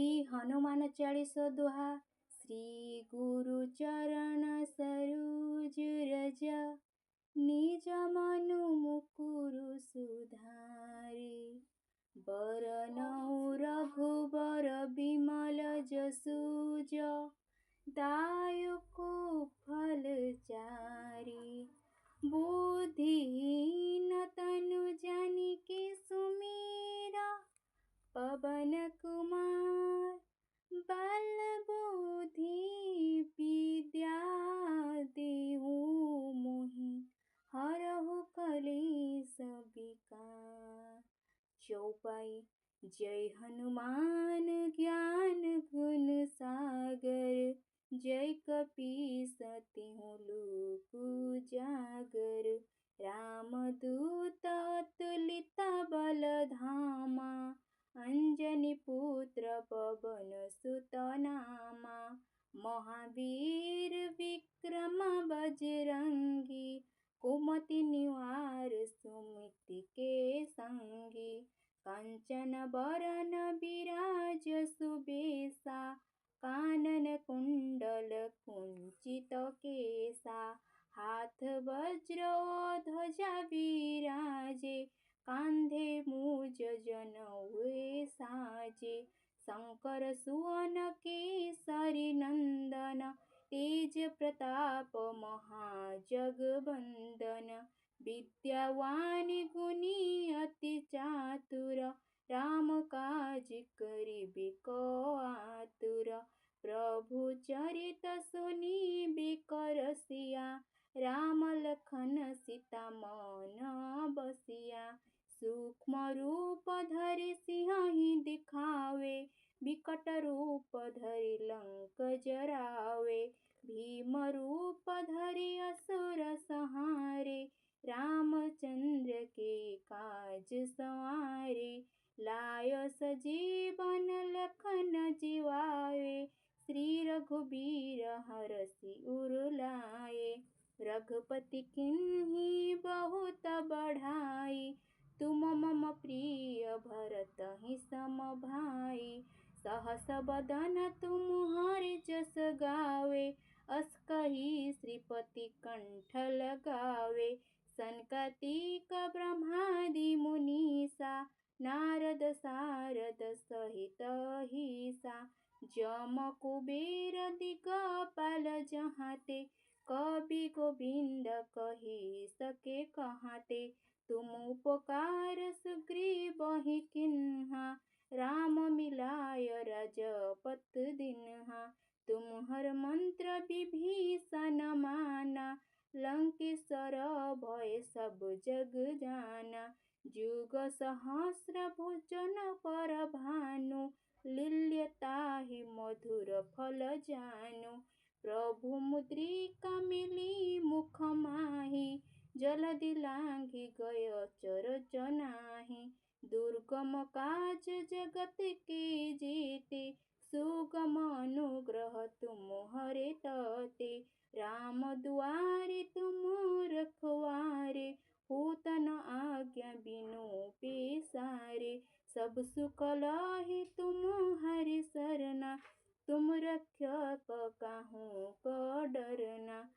ही हनुमान चालीसो दोहा। श्री गुरु चरण सरोज रज, निज मनु मुकुरु सुधारे। बरनउँ रघुबर बिमल जसु, दायको फल चारि। बुद्धिहीन तनु जानिके सुमिरा, पवन कुमार बल बुद्धि विद्या देहु मोहि। हरहु कलेश विकार। चौपाई। जय हनुमान ज्ञान गुण सागर, जय कपीस तिहुँ लोक उजागर। रामदूत अतुलित बल धामा, अंजनी पुत्र पवन सुत नामा। महावीर विक्रम बजरंगी, कुमति निवार सुमति के संगी। कंचन बरन विराज सुबेसा, कानन कुंडल कुंचित केसा। हाथ वज्र ध्वजा विराजे, कांधे मूज जनेऊ साजे। शंकर सुवन केसरी नंदन, तेज प्रताप महाजगवंदन। विद्यावान गुणी अति चातुर, राम काज करिबे को आतुर। प्रभु चरित सुनिबे को रसिया, राम लखन सीता मन बसिया। सूक्ष्म रूप धरि सिंह दिखावे, विकट रूप धरि लंक जरावे। भीम रूप धरि असुर संहारे, रामचंद्र के काज संवारे। लाय सजीवन लखन जियावे, श्री रघुबीर हरषि उर लाए। रघुपति किन्ही बहुत बढ़ाई, तुम मम प्रिय भरतहि सम भाई। सहस बदन तुम हरि जस गावे, अस कही श्रीपति कंठ लगावे। सनकादिक ब्रह्मादि मुनीसा, नारद सारद सहित अहिसा। जम कुबेर दिगपाल जहाते, कवि गोविंद कहि सके कहाते। तुम उपकार सुग्रीवहि कीन्हा, राम मिलाय राजपत दीन्हा। तुम्हर मंत्र विभीषण माना, लंकेश्वर भय सब जग जाना। जुग सहस्र भुजन पर भानु, लील्यताहि मधुर फल जानु। प्रभु मुद्रिका मिली मुख माहि, जलधि लांघि गय अचरज नाही। दुर्गम काज जगत के जेते, सुगम अनुग्रह तुम्हरे तेते। राम दुआरे तुम रखवारे, होत न आज्ञा बिनु पैसारे। सब सुख लहे तुम्हारी सरना, तुम रक्षक काहू को डरना।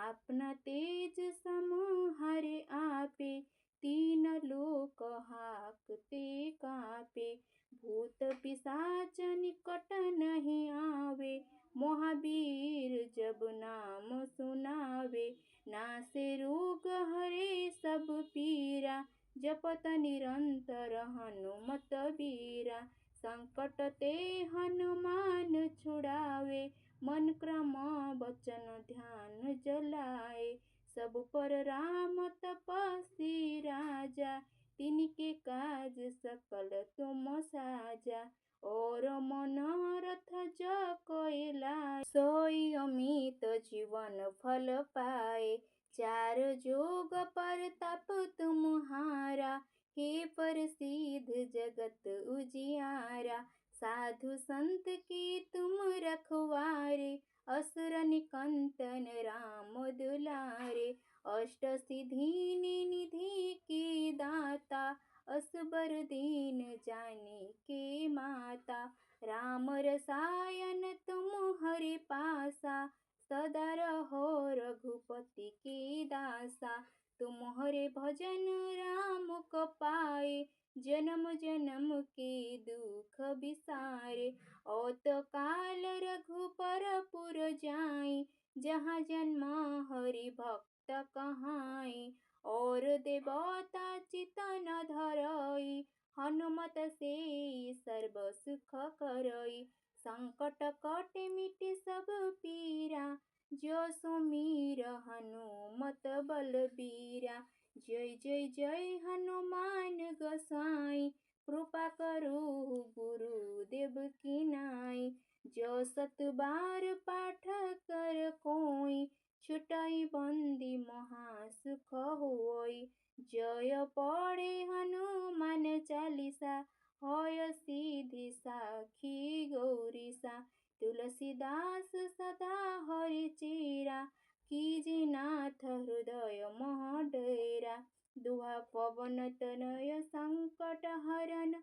अपना तेज समाहरे आपे, तीन लोक हाकते कापे। भूत पिशाच निकट नहीं आवे, महावीर जब नाम सुनावे। नासे रोग हरे सब पीरा, जपत निरंतर हनुमत बीरा। संकट ते हनुमान छुड़ावे, मन क्रम वचन ध्यान जलाए। सब पर राम तपस्वी राजा, तिनके काज सकल तुम साजा। और मनोरथ जो कोई लाए, सोई अमित जीवन फल पाए। चार जोग पर तप तुम्हारा, हे प्रसिद्ध जगत उजियारा। साधु संत की तुम रखवारे, असुर निकंदन राम दुलारे। अष्ट सिद्धि निधि के दाता, असबर दीन जाने के माता। राम रसायन तुम हरि पासा, सदा रहो रघुपति के दासा। तुम्हारे भजन राम को पाए, जन्म जन्म के दुख बिसारे। और तो काल रघुपर पुर जाई, जहाँ जन्म हरि भक्त कहाई। और देवता चितन धरई, हनुमत से सर्व सुख करई। संकट कटे मिटे सब पीरा, जो सुमीर हनुमत बलबीरा। जय जय जय हनुमान गोसाई, कृपा करो गुरुदेव की नाई। जो सत बार पाठ कर कोई, छुटाई बंदी महा सुख होई। जय पढ़े हनुमान चालीसा, होय सिद्धि साखी गौरीसा। तुलसीदास सदा हरि चेरा, कीजे नाथ हृदय मह डेरा। दुहा पवन तनय संकट हरन,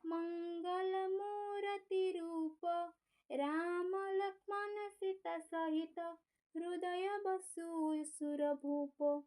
मंगल मूर्ति रूप। राम लक्ष्मण सीता सहित, हृदय बसु सुरभूप।